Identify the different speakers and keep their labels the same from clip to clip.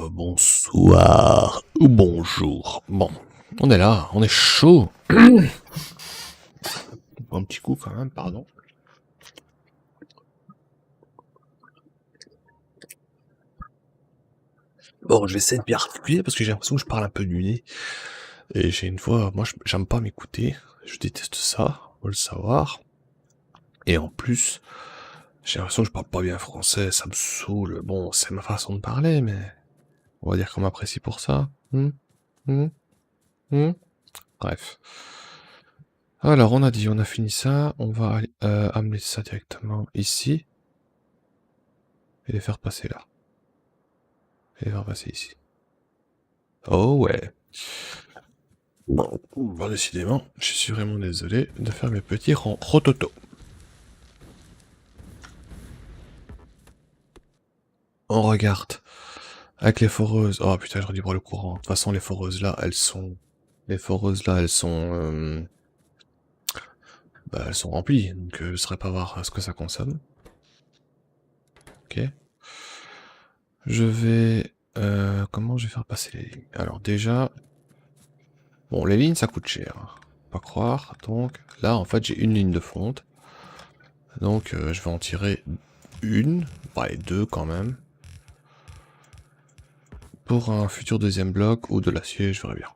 Speaker 1: Bonsoir ou bonjour. Bon, on est là, on est chaud. Un petit coup quand même, pardon. Bon, je vais essayer de bien articuler parce que j'ai l'impression que je parle un peu du nez. Et j'ai une fois, moi j'aime pas m'écouter, je déteste ça, faut le savoir. Et en plus, j'ai l'impression que je parle pas bien français, ça me saoule. Bon, c'est ma façon de parler, mais on va dire qu'on m'apprécie pour ça. Hmm, hmm. Bref. Alors, on a dit, on a fini ça, on va aller, amener ça directement ici. Et les faire passer là. Et les faire passer ici. Oh ouais. Bon, décidément, je suis vraiment désolé de faire mes petits rototo. On regarde. Avec les foreuses. Oh putain, je redis pour le courant. De toute façon, les foreuses là, elles sont... Les foreuses là, elles sont... Bah, elles sont remplies. Donc, je ne saurais pas voir ce que ça consomme. Ok. Je vais... comment je vais faire passer les lignes? Alors déjà... Bon, les lignes, ça coûte cher. Pas croire. Donc, là, en fait, j'ai une ligne de fonte. Donc, je vais en tirer une. Pas les deux, quand même. Pour un futur deuxième bloc ou de l'acier, je verrai bien.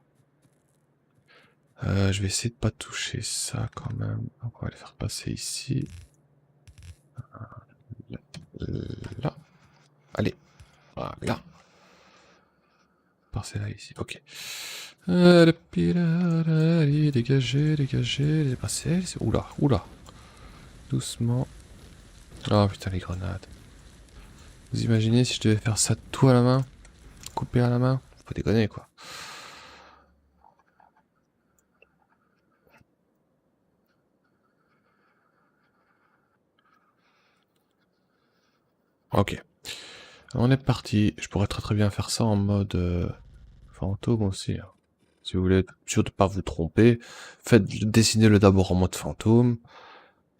Speaker 1: Je vais essayer de pas toucher ça, quand même. Donc, on va les faire passer ici. Là. Allez. Voilà. Passer là, ici. Ok. Dégagez, dégagez. Passer. Oula, oula. Doucement. Oh putain, les grenades. Vous imaginez si je devais faire ça tout à la main? Couper à la main? Faut pas déconner, quoi. Ok. On est parti. Je pourrais très bien faire ça en mode fantôme aussi. Hein. Si vous voulez être sûr de pas vous tromper, dessinez-le d'abord en mode fantôme.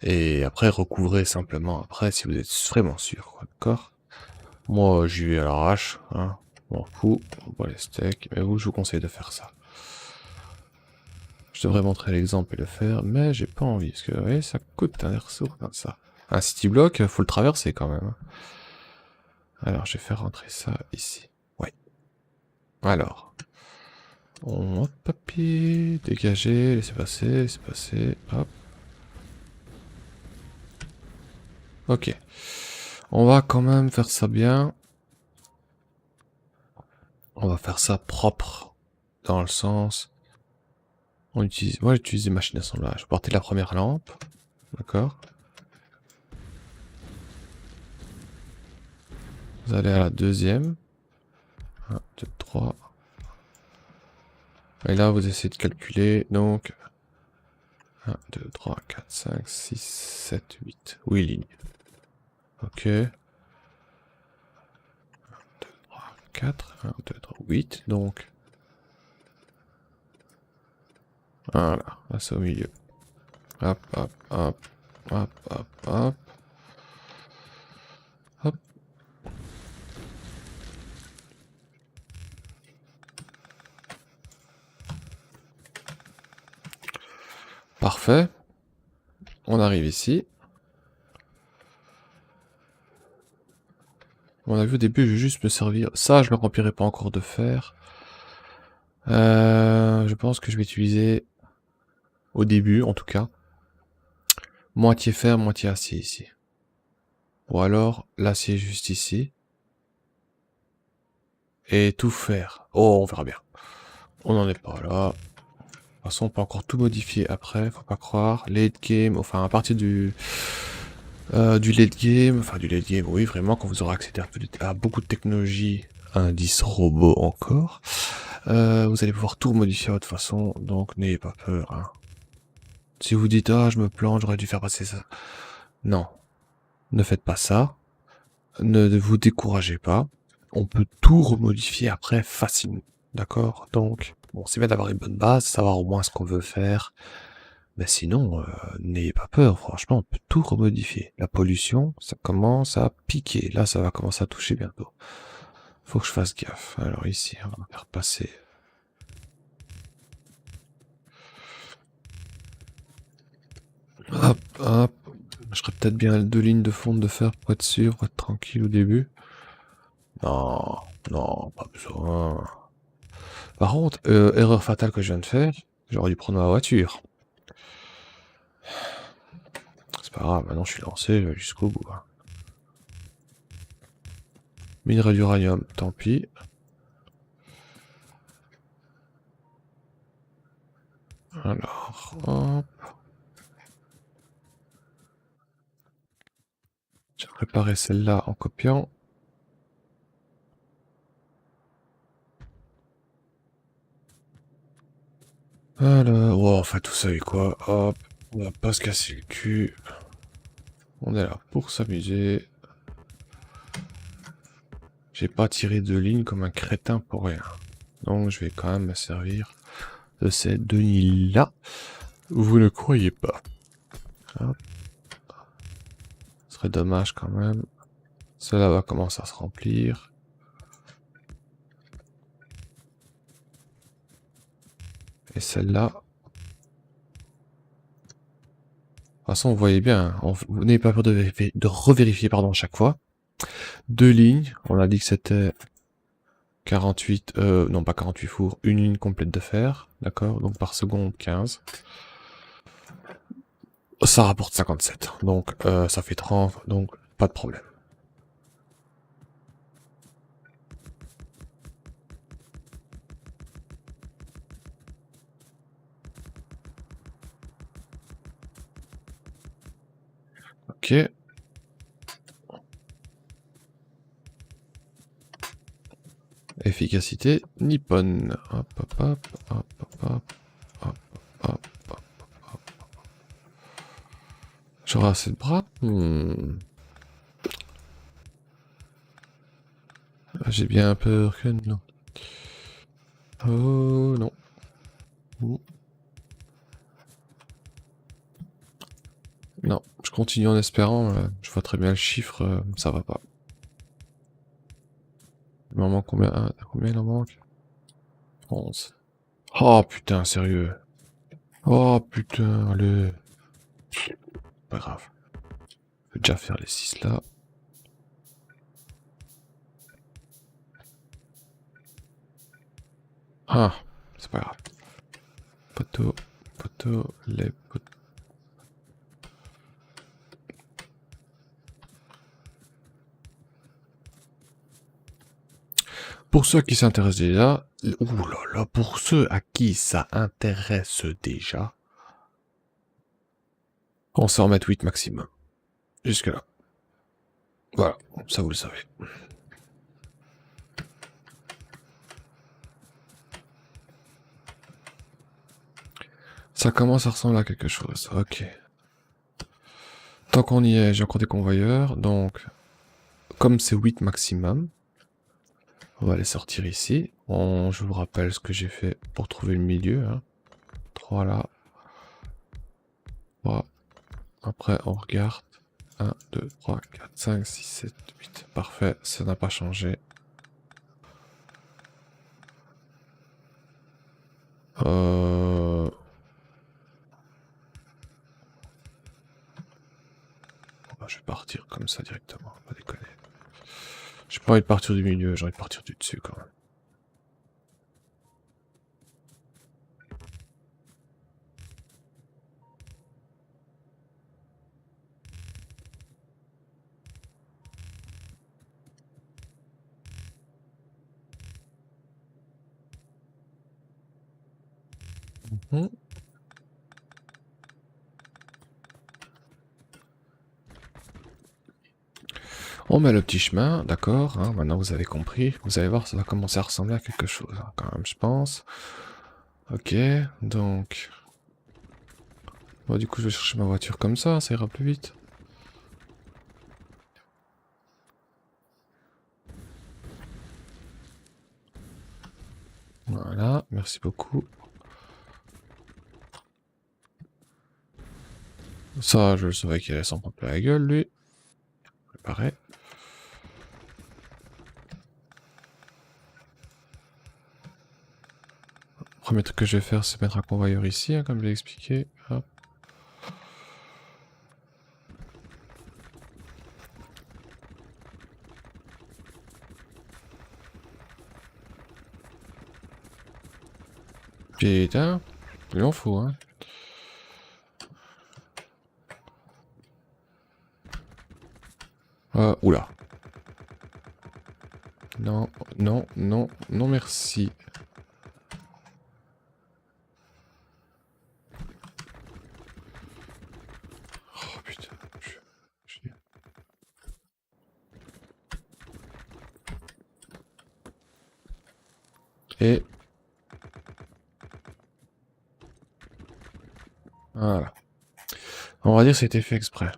Speaker 1: Et après, recouvrez simplement après si vous êtes vraiment sûr, quoi, d'accord? Moi, j'y vais à l'arrache, hein. M'en fous, on voit les steaks. Mais vous, je vous conseille de faire ça. Je devrais montrer l'exemple et le faire, mais j'ai pas envie, parce que, vous voyez, ça coûte un air sourd comme ça. Un city block, faut le traverser quand même. Alors, je vais faire rentrer ça ici. Ouais. Alors. Hop, papier, dégager, laissez passer, hop. Ok. On va quand même faire ça bien. On va faire ça propre. Dans le sens... Moi, j'utilise des machines d'assemblage. Je vais porter la première lampe. D'accord. Vous allez à la deuxième. 1, 2, 3. Et là, vous essayez de calculer. Donc... 1, 2, 3, 4, 5, 6, 7, 8. 8 lignes. Ok. 1, 2, 3, 4. 1, 2, 3, 8. Donc... Voilà. Là, c'est au milieu. Hop, hop, hop. Hop, hop, hop. Hop. Parfait. On arrive ici. On a vu au début, je vais juste me servir... Ça, je ne le remplirai pas encore de fer. Je pense que je vais utiliser... Au début, en tout cas. Moitié fer, moitié acier ici. Ou alors, l'acier juste ici. Et tout fer. Oh, on verra bien. On n'en est pas là. De toute façon, on peut encore tout modifier après, faut pas croire. Late game, enfin à partir du late game, oui, vraiment, quand vous aurez accédé à beaucoup de technologies, indice robot encore, vous allez pouvoir tout modifier à votre façon, donc n'ayez pas peur. Hein. Si vous dites, ah, je me plante, j'aurais dû faire passer ça. Non, ne faites pas ça. Ne vous découragez pas. On peut tout remodifier après facilement. D'accord? Donc, bon, c'est bien d'avoir une bonne base, savoir au moins ce qu'on veut faire. Mais sinon, n'ayez pas peur, franchement, on peut tout remodifier. La pollution, ça commence à piquer. Là, ça va commencer à toucher bientôt. Faut que je fasse gaffe. Alors ici, on va faire passer. Hop, hop. Je ferais peut-être bien 2 lignes de fonte de fer pour être sûr, pour être tranquille au début. Non, non, pas besoin. Par contre, erreur fatale que je viens de faire, j'aurais dû prendre ma voiture. C'est pas grave, maintenant je suis lancé, je vais jusqu'au bout. Hein. Minerai d'uranium, tant pis. Alors, hop. J'ai préparé celle-là en copiant. Alors, oh, enfin tout ça et quoi, hop, on va pas se casser le cul. On est là pour s'amuser. J'ai pas tiré de ligne comme un crétin pour rien. Donc je vais quand même me servir de ces 2 lignes-là. Vous ne croyez pas. Hop. Ce serait dommage quand même. Cela va commencer à se remplir. Et celle-là. De toute façon, vous voyez bien, vous n'avez pas peur de revérifier pardon, à chaque fois. 2 lignes, on a dit que c'était 48, non pas 48 fours, une ligne complète de fer, d'accord? Donc par seconde 15. Ça rapporte 57, donc ça fait 30, donc pas de problème. Ok. Efficacité nippone. Hop, hop, hop, hop, hop, hop, hop, hop, hop, hop. J'aurai assez de bras? J'ai bien peur que non. Oh non. Ouh. Non, je continue en espérant. Je vois très bien le chiffre, ça va pas. Il m'en manque combien? Combien il en manque? 11. Oh putain, sérieux. Oh putain, allez. Pas grave. Je vais déjà faire les 6 là. Ah, c'est pas grave. Poteau, poteau, les poteaux. Pour ceux qui s'intéressent déjà, ouh là là, pour ceux à qui ça intéresse déjà, on s'en remet 8 maximum. Jusque là. Voilà, ça vous le savez. Ça commence à ressembler à quelque chose, ok. Tant qu'on y est, j'ai encore des convoyeurs, donc, comme c'est 8 maximum, on va les sortir ici. Je vous rappelle ce que j'ai fait pour trouver le milieu. Hein. 3 là. 3. Après, on regarde. 1, 2, 3, 4, 5, 6, 7, 8. Parfait, ça n'a pas changé. Je vais partir comme ça directement, pas déconner. J'ai pas envie de partir du milieu, j'ai envie de partir du dessus quand même. On met le petit chemin, d'accord, hein, maintenant vous avez compris. Vous allez voir, ça va commencer à ressembler à quelque chose, hein, quand même, je pense. Ok, donc... Bon, du coup, je vais chercher ma voiture comme ça ira plus vite. Voilà, merci beaucoup. Ça, je le savais qu'il allait s'en prendre plein la gueule, lui. Préparé. Premier truc que je vais faire, c'est mettre un convoyeur ici, hein, comme je l'ai expliqué. Hop. Putain, il en faut, hein. Oula. Non, non, non, non merci. Oh putain. je- Et... Voilà. On va dire que c'était fait exprès.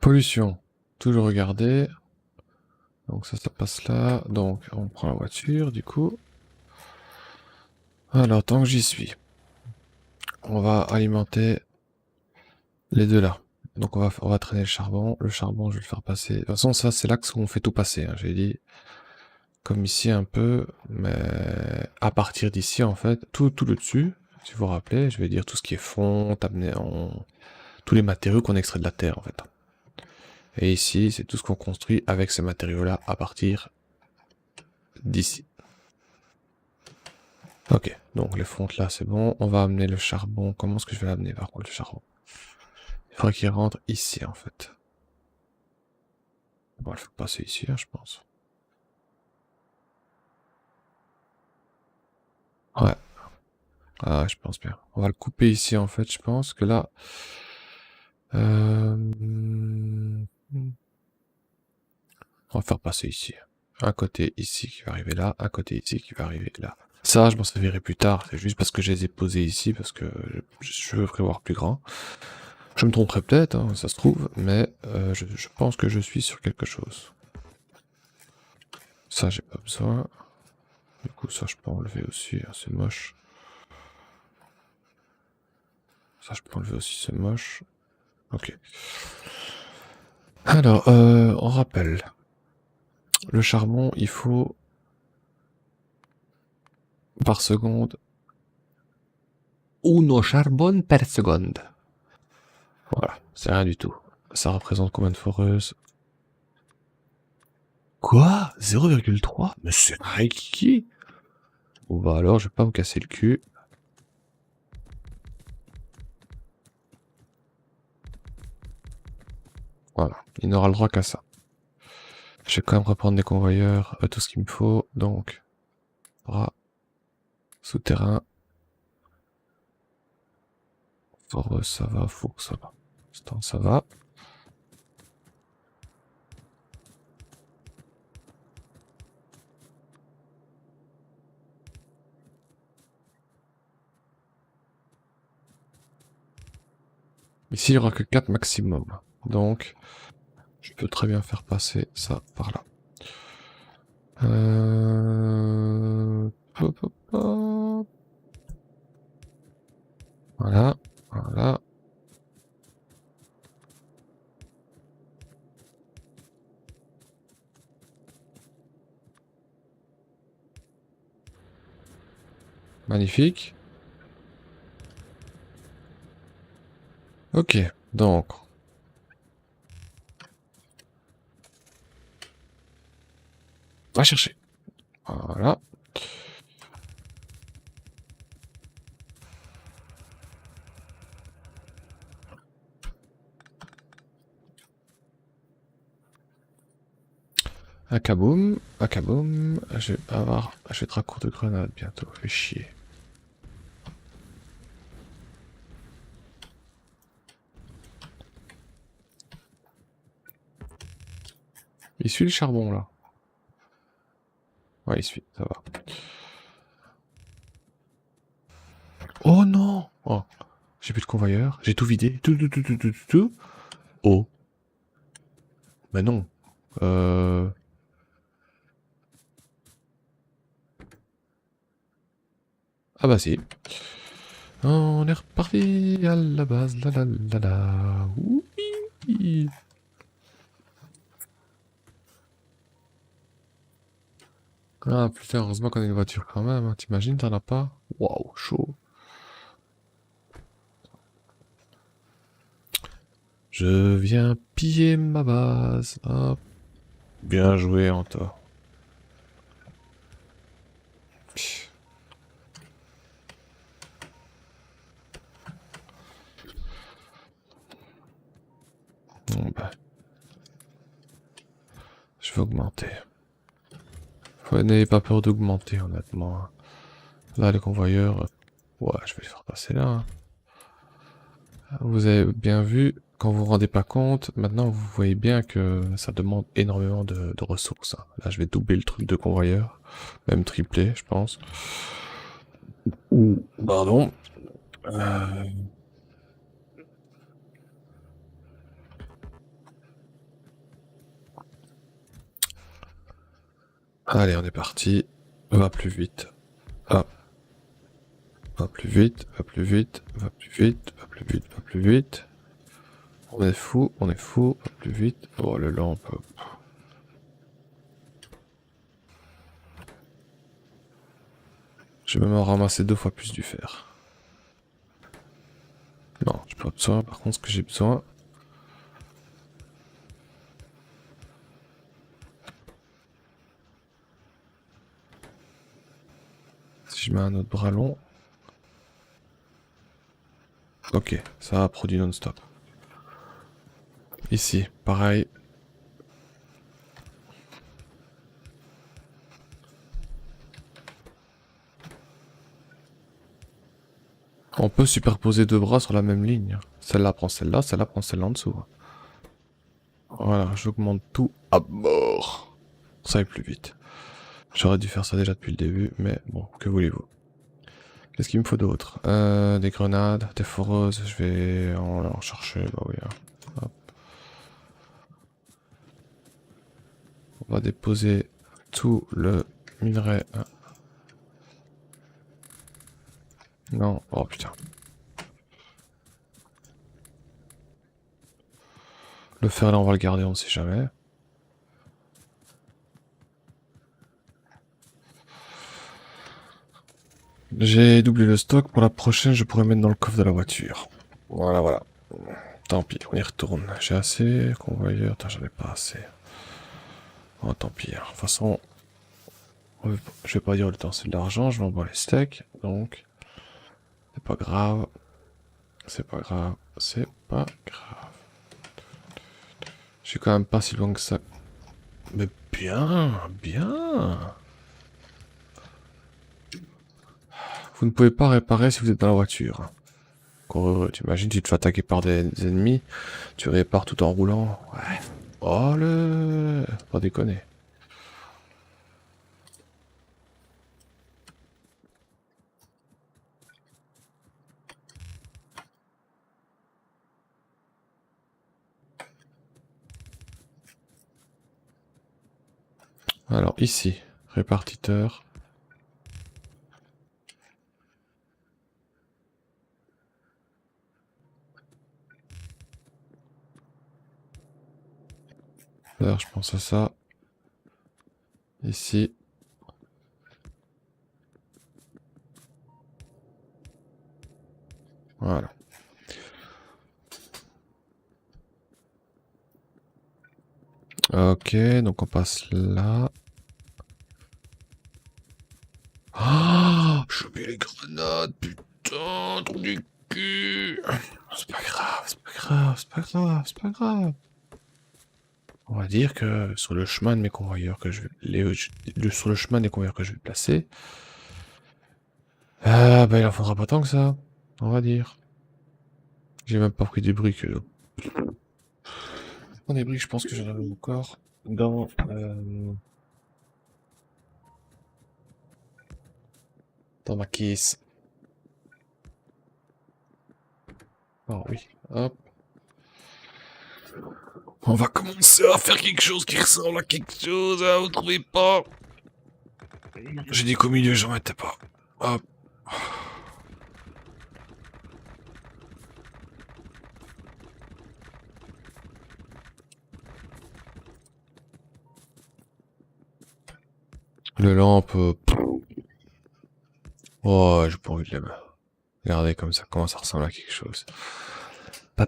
Speaker 1: Pollution. Toujours regarder. Donc ça passe là. Donc on prend la voiture du coup. Alors tant que j'y suis, on va alimenter les deux là. Donc on va traîner le charbon. Le charbon, je vais le faire passer. De toute façon, ça c'est l'axe où on fait tout passer. Hein. J'ai dit comme ici un peu, mais à partir d'ici en fait, tout le dessus. Si vous vous rappelez, je vais dire tout ce qui est fonte, amené en tous les matériaux qu'on extrait de la terre en fait. Et ici, c'est tout ce qu'on construit avec ces matériaux-là à partir d'ici. Ok, donc les fontes là, c'est bon. On va amener le charbon. Comment est-ce que je vais l'amener par contre le charbon? Il faudrait qu'il rentre ici en fait. Bon, il faut passer ici, hein, je pense. Ouais. Ah, je pense bien. On va le couper ici en fait, je pense que là... On va faire passer ici. Un côté ici qui va arriver là, un côté ici qui va arriver là. Ça, je m'en servirai plus tard. C'est juste parce que je les ai posés ici, parce que je veux prévoir plus grand. Je me tromperai peut-être, hein, ça se trouve, mais je pense que je suis sur quelque chose. Ça, j'ai pas besoin. Du coup, ça, je peux enlever aussi, hein, c'est moche. Ça, je peux enlever aussi, c'est moche. Ok. Alors, on rappelle. Le charbon, il faut par seconde. Uno charbon per seconde. Voilà, c'est rien du tout. Ça représente combien de foreuses? Quoi? 0,3? Mais c'est un rikiki. Bon bah alors, je vais pas me casser le cul. Voilà, il n'aura le droit qu'à ça. Je vais quand même reprendre des convoyeurs, tout ce qu'il me faut. Donc, bras, souterrain. Foreuse, ça va, four, ça va. Stand, ça va. Ici, il n'y aura que 4 maximum. Donc, je peux très bien faire passer ça par là. Hop, hop, hop. Voilà, voilà. Magnifique. Ok, donc. Va chercher. Voilà. Akaboum, akaboum. Je vais être à court de grenades bientôt. Fais chier. Il suit le charbon là. Ouais, il suit, ça va. Oh non! Oh, j'ai plus de convoyeur. J'ai tout vidé. Tout. Oh. Mais non. Ah bah si. On est reparti à la base. La la la la. Oui. Ah putain, heureusement qu'on a une voiture quand même, hein. T'imagines, t'en as pas? Waouh, chaud. Je viens piller ma base. Hop. Bien joué, Anto. Pff, bon, bah, je vais augmenter. N'ayez pas peur d'augmenter, honnêtement, hein. Là, les convoyeurs... Ouais, je vais les faire passer là, hein. Vous avez bien vu, quand vous vous rendez pas compte, maintenant vous voyez bien que ça demande énormément de ressources, hein. Là, je vais doubler le truc de convoyeur. Même tripler, je pense. Pardon. Euh, Allez, on est parti. Va plus vite. Ah, va plus vite, va plus vite, va plus vite, va plus vite, va plus vite. On est fou, va plus vite. Oh, le lampe. Je vais même en ramasser 2 fois plus du fer. Non, j'ai pas besoin. Par contre, ce que j'ai besoin... Si je mets un autre bras long... Ok, ça a produit non-stop. Ici, pareil. On peut superposer 2 bras sur la même ligne. Celle-là prend celle-là, celle-là prend celle-là en dessous. Voilà, j'augmente tout à mort. Ça aille plus vite. J'aurais dû faire ça déjà depuis le début, mais bon, que voulez-vous. Qu'est-ce qu'il me faut d'autre? Des grenades, des foreuses, je vais en chercher, bah oui, hein. Hop. On va déposer tout le minerai. Non, oh putain. Le fer là, on va le garder, on ne sait jamais. J'ai doublé le stock, pour la prochaine, je pourrais mettre dans le coffre de la voiture. Voilà, voilà. Tant pis, on y retourne. J'ai assez, convoyeur, attends, j'en ai pas assez. Oh, tant pis, hein. De toute façon, je vais pas dire le temps, c'est de l'argent, je m'envoie les steaks, donc c'est pas grave, c'est pas grave, c'est pas grave. Je suis quand même pas si loin que ça. Mais bien, bien. Vous ne pouvez pas réparer si vous êtes dans la voiture. Encore heureux, tu imagines, tu te fais attaquer par des ennemis, tu répares tout en roulant. Ouais. Oh le... Pas déconner. Alors ici, répartiteur. D'ailleurs, je pense à ça. Ici. Voilà. Ok, donc on passe là. Ah, j'ai oublié les grenades, putain, trou du cul. C'est pas grave, c'est pas grave, c'est pas grave, c'est pas grave. On va dire que sur le chemin de mes convoyeurs que je vais, sur le chemin des convoyeurs que je vais placer, ah bah il en faudra pas tant que ça, on va dire. J'ai même pas pris des briques. Des briques, je pense que j'en avais encore dans ma caisse. Ah oui, hop. On va commencer à faire quelque chose qui ressemble à quelque chose, hein, vous trouvez pas? J'ai dit qu'au milieu, j'en mettais pas. Hop. Le lampe... Oh, j'ai pas envie de les mettre. Regardez comme ça, comment ça ressemble à quelque chose. Qu'est-ce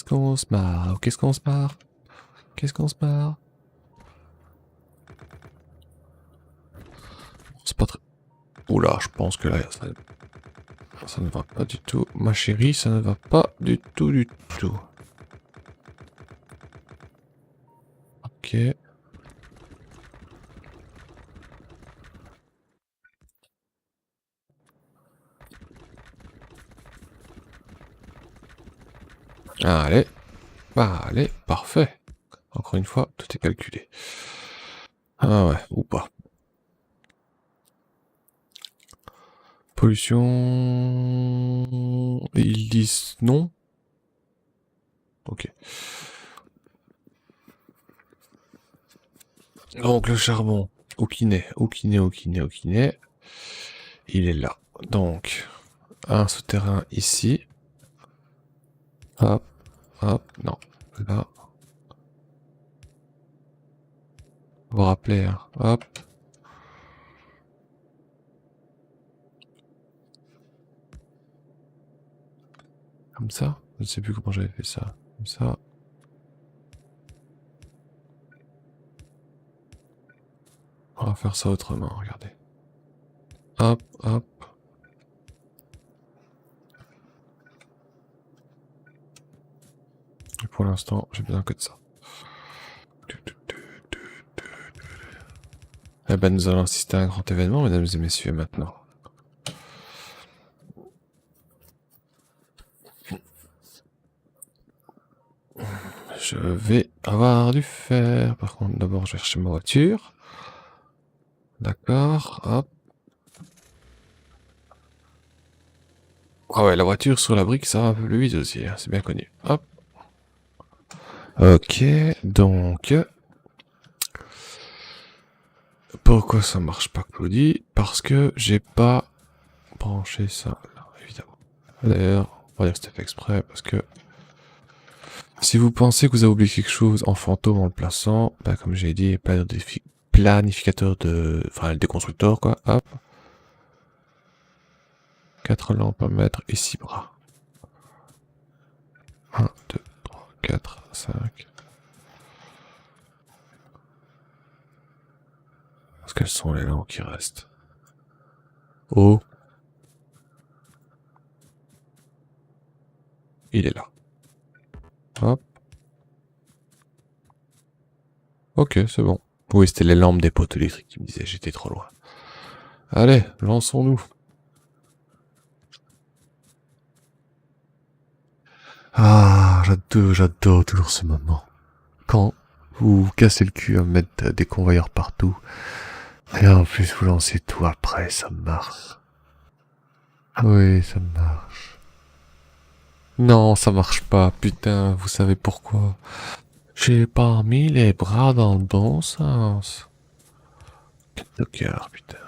Speaker 1: qu'on se marre? Qu'est-ce qu'on se marre? Qu'est-ce qu'on se marre? C'est pas très... Oula, je pense que là, ça ne va pas du tout. Ma chérie, ça ne va pas du tout, du tout. Ok. Allez. Bah, allez, parfait. Encore une fois, tout est calculé. Ah ouais, ou pas. Pollution... Ils disent non. Ok. Donc le charbon, auquinet. Il est là. Donc, un souterrain ici. Hop, hop, non. Là. Vous vous rappelez, hein. Hop. Comme ça. Je ne sais plus comment j'avais fait ça. Comme ça. On va faire ça autrement, regardez. Hop, hop. Et pour l'instant, j'ai besoin que de ça. Eh ben, nous allons assister à un grand événement, mesdames et messieurs, maintenant. Je vais avoir du fer. Par contre, d'abord, je vais chercher ma voiture. D'accord, hop. Ah ouais, la voiture sur la brique, ça va un peu plus vite aussi, hein, c'est bien connu. Hop. Ok, donc... Pourquoi ça marche pas, Claudie? Parce que j'ai pas branché ça, là, évidemment. D'ailleurs, on va dire que c'était fait exprès, parce que... Si vous pensez que vous avez oublié quelque chose en fantôme en le plaçant, bah comme j'ai dit, planificateur de... Enfin, le déconstructeur, quoi, hop. 4 lampes à mettre et 6 bras. 1, 2, 3, 4, 5... Quelles sont les lampes qui restent? Oh. Il est là. Hop. Ok, c'est bon. Oui, c'était les lampes des poteaux électriques qui me disaient, j'étais trop loin. Allez, lançons-nous. Ah, j'adore toujours ce moment. Quand vous vous cassez le cul à mettre des convoyeurs partout, et en plus vous lancez tout après, ça marche. Oui, ça marche. Non, ça marche pas, putain, vous savez pourquoi? J'ai pas mis les bras dans le bon sens. De cœur, putain.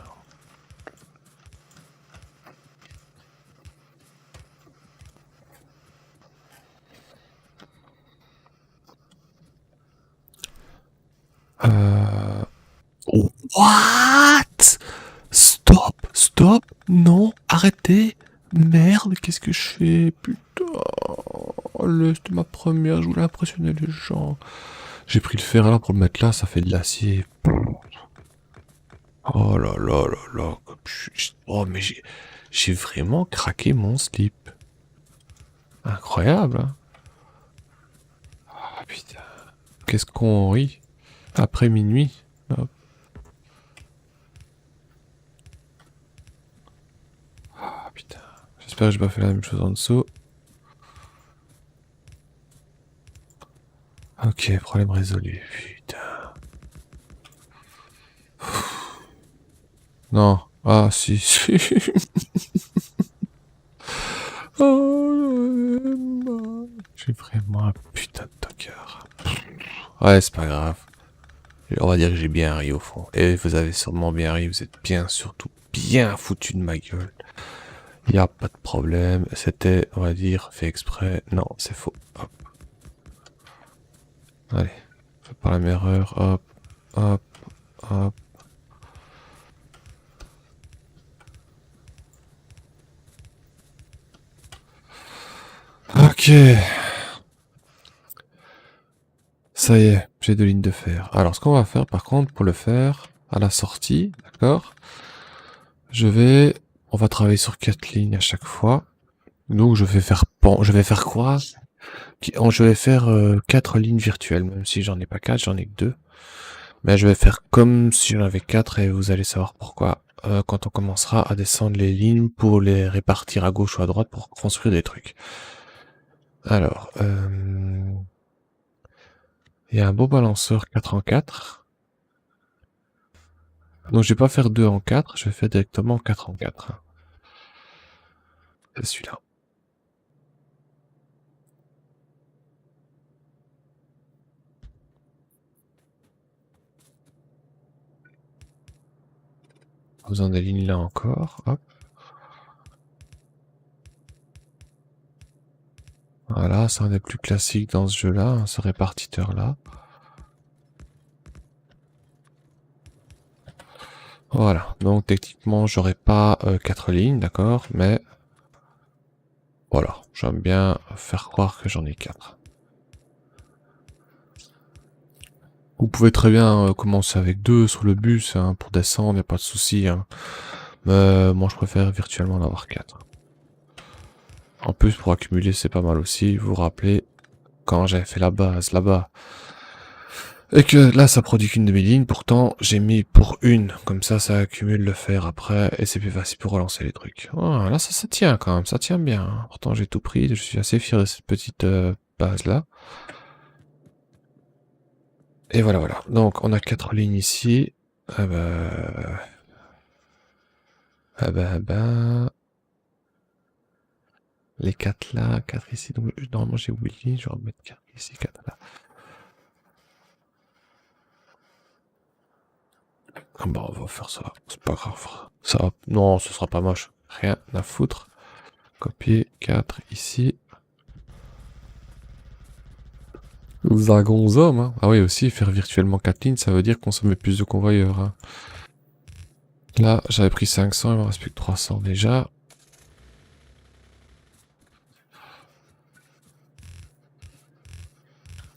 Speaker 1: Oh, what? Stop, non, arrêtez. Merde, qu'est-ce que je fais? Putain, c'était ma première, je voulais impressionner les gens. J'ai pris le fer là pour le mettre là, ça fait de l'acier. Oh là là là là. Oh, mais j'ai vraiment craqué mon slip. Incroyable, hein? Ah putain. Qu'est-ce qu'on rit? Après minuit. Hop. Ah putain. J'espère que j'ai pas fait la même chose en dessous. Ok, problème résolu. Putain. Non. Ah si, si. Oh, j'ai vraiment un putain de tocard. Ouais, c'est pas grave. On va dire que j'ai bien ri au fond. Et vous avez sûrement bien ri, vous êtes bien, surtout bien foutu de ma gueule. Y a pas de problème. C'était, on va dire, fait exprès. Non, c'est faux. Hop. Allez, fais pas la même erreur. Hop, hop, hop. Ok. Ça y est, j'ai 2 lignes de fer. Alors, ce qu'on va faire, par contre, pour le faire, à la sortie, d'accord, on va travailler sur 4 lignes à chaque fois. Donc, je vais faire quoi? Je vais faire 4 lignes virtuelles, même si j'en ai pas 4, j'en ai que 2. Mais je vais faire comme si j'en avais 4 et vous allez savoir pourquoi quand on commencera à descendre les lignes pour les répartir à gauche ou à droite pour construire des trucs. Alors, il y a un beau balanceur 4 en 4. Donc je vais pas faire 2 en 4, je vais faire directement 4 en 4. C'est celui-là. Pas besoin des lignes là encore. Hop. Voilà, c'est un des plus classiques dans ce jeu-là, hein, ce répartiteur-là. Voilà, donc techniquement j'aurai pas 4 lignes, d'accord, mais voilà, j'aime bien faire croire que j'en ai 4. Vous pouvez très bien commencer avec 2 sur le bus hein, pour descendre, y a pas de souci. Hein. Mais moi je préfère virtuellement en avoir 4. En plus pour accumuler c'est pas mal aussi, vous vous rappelez quand j'avais fait la base là-bas. Et que là ça produit qu'une demi-ligne, pourtant j'ai mis pour une, comme ça accumule le fer après et c'est plus facile pour relancer les trucs. Oh, là ça tient quand même, ça tient bien. Hein. Pourtant j'ai tout pris, je suis assez fier de cette petite base là. Et voilà, voilà. Donc, on a 4 lignes ici. Ah bah... Ah bah, bah... Les 4 là, 4 ici. Donc, normalement, j'ai 8 lignes. Je vais remettre 4 ici, 4 là. Ah bah, on va faire ça. C'est pas grave. Ça, non, ce sera pas moche. Rien à foutre. Copier 4 ici. Zagonzom, hein. Ah oui, aussi, faire virtuellement 4 lignes, ça veut dire consommer plus de convoyeurs. Hein. Là, j'avais pris 500, il m'en reste plus que 300 déjà.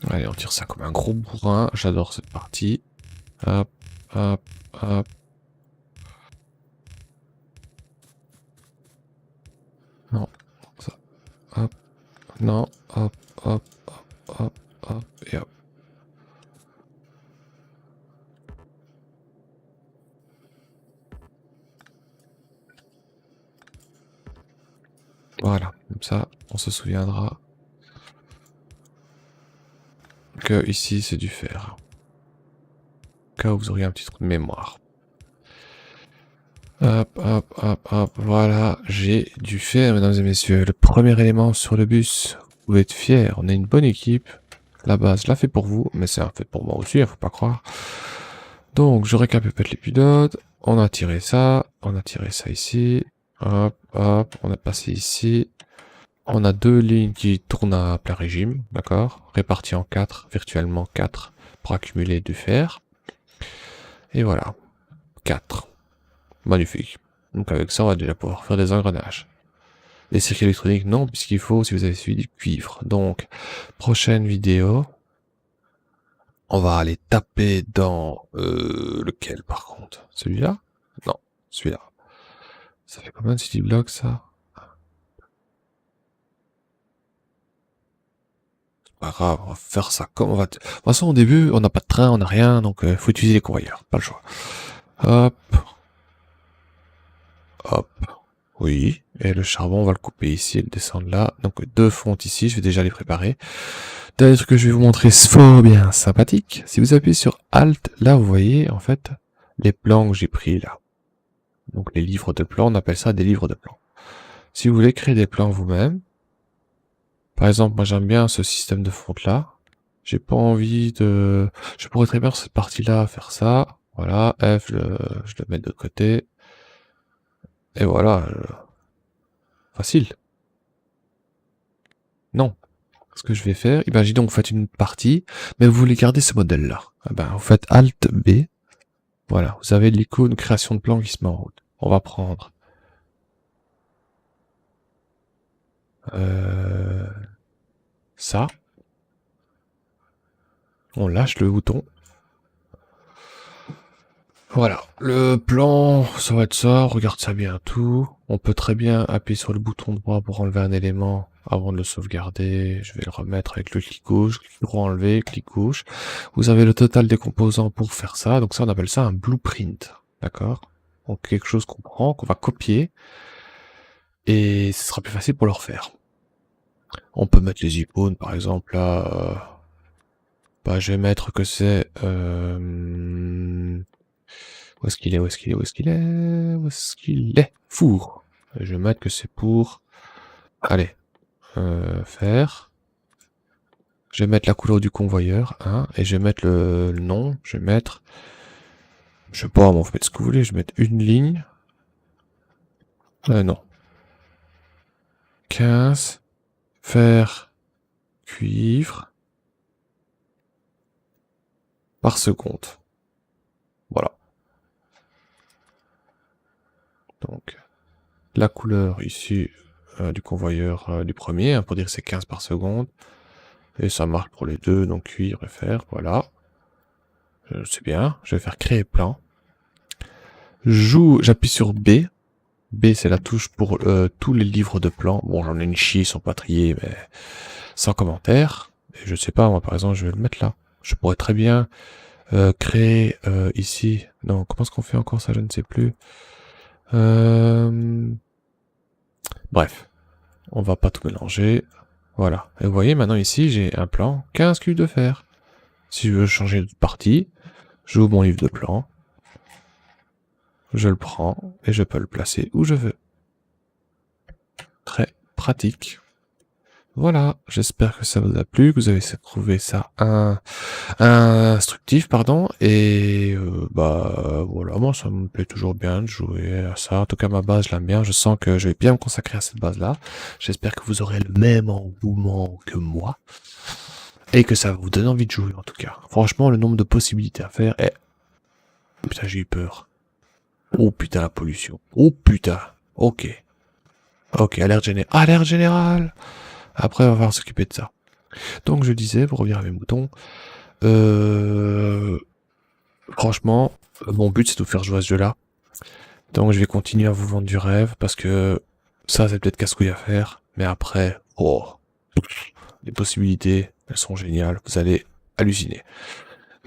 Speaker 1: Allez, on tire ça comme un gros bourrin. J'adore cette partie. Hop, hop, hop. Non, ça. Hop, non, hop, hop, hop, hop, hop, et hop. Voilà, comme ça, on se souviendra que ici c'est du fer. Au cas où vous auriez un petit trou de mémoire. Hop, hop, hop, hop, voilà, j'ai du fer, mesdames et messieurs. Le premier élément sur le bus, vous pouvez être fiers, on est une bonne équipe. La base, je la fais pour vous, mais c'est un fait pour moi aussi, faut pas croire. Donc, je récapitule les pilotes. On a tiré ça ici. Hop, hop, on a passé ici. On a 2 lignes qui tournent à plein régime, d'accord, réparties en 4, virtuellement 4, pour accumuler du fer. Et voilà, 4. Magnifique. Donc avec ça, on va déjà pouvoir faire des engrenages. Les circuits électroniques, non, puisqu'il faut, si vous avez suivi, du cuivre. Donc, prochaine vidéo, on va aller taper dans... lequel, par contre? Celui-là? Non, celui-là. Ça fait combien de city blocks, ça? Pas grave, on va faire ça comme on va... De toute façon, au début, on n'a pas de train, on n'a rien, donc faut utiliser les convoyeurs, pas le choix. Hop. Hop. Oui. Et le charbon, on va le couper ici et le descendre là. Donc 2 fontes ici, je vais déjà les préparer. Dernier truc que je vais vous montrer, c'est fort bien sympathique. Si vous appuyez sur Alt, là vous voyez en fait les plans que j'ai pris là. Donc les livres de plans, on appelle ça des livres de plans. Si vous voulez créer des plans vous-même, par exemple, moi j'aime bien ce système de fonte là. J'ai pas envie de... Je pourrais très bien sur cette partie-là faire ça. Voilà, F, je le mets de côté. Et voilà. Facile. Non. Ce que je vais faire, imaginons que vous faites une partie, mais vous voulez garder ce modèle-là. Eh ben, vous faites Alt B. Voilà, vous avez l'icône création de plan qui se met en route. On va prendre ça. On lâche le bouton. Voilà, le plan, ça va être ça, regarde ça bien tout. On peut très bien appuyer sur le bouton droit pour enlever un élément avant de le sauvegarder. Je vais le remettre avec le clic gauche, clic droit enlever, clic gauche. Vous avez le total des composants pour faire ça, donc ça on appelle ça un blueprint, d'accord? Donc quelque chose qu'on prend, qu'on va copier, et ce sera plus facile pour le refaire. On peut mettre les icônes, par exemple, là, je vais mettre que c'est... Où est-ce qu'il est? Où est-ce qu'il est? Où est-ce qu'il est? Où est-ce qu'il est? Four. Je vais mettre que c'est pour... Allez. Faire. Je vais mettre la couleur du convoyeur, hein, et je vais mettre le nom. Je vais mettre... Je sais pas, vous faites ce que vous voulez. Je vais mettre une ligne. Non. 15. Fer. Cuivre. Par seconde. Voilà. Donc, la couleur ici du convoyeur du premier, hein, pour dire que c'est 15 par seconde. Et ça marche pour les deux, donc cuivre et fer, voilà. C'est bien, je vais faire créer plan. J'appuie sur B. B, c'est la touche pour tous les livres de plans. Bon, j'en ai une chier, ils sont pas triés, mais sans commentaire. Et je sais pas, moi par exemple, je vais le mettre là. Je pourrais très bien créer ici. Non, comment est-ce qu'on fait encore ça? Je ne sais plus. Bref, on va pas tout mélanger. Voilà. Et vous voyez, maintenant ici, j'ai un plan 15 cubes de fer. Si je veux changer de partie, j'ouvre mon livre de plan. Je le prends et je peux le placer où je veux. Très pratique. Voilà, j'espère que ça vous a plu, que vous avez trouvé ça instructif, pardon, et voilà, moi ça me plaît toujours bien de jouer à ça. En tout cas, ma base, je l'aime bien, je sens que je vais bien me consacrer à cette base-là. J'espère que vous aurez le même engouement que moi, et que ça vous donne envie de jouer, en tout cas. Franchement, le nombre de possibilités à faire est... Putain, j'ai eu peur. Oh putain, la pollution. Oh putain, ok. Ok, alerte générale. Après, on va falloir s'occuper de ça. Donc, je disais, pour revenir à mes moutons, franchement, mon but, c'est de vous faire jouer à ce jeu-là. Donc, je vais continuer à vous vendre du rêve, parce que ça, c'est peut-être casse-couille à faire. Mais après, les possibilités, elles sont géniales. Vous allez halluciner.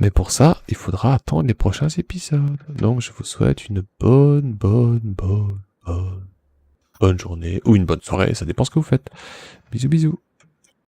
Speaker 1: Mais pour ça, il faudra attendre les prochains épisodes. Donc, je vous souhaite une bonne journée, ou une bonne soirée, ça dépend ce que vous faites. Bisous, bisous.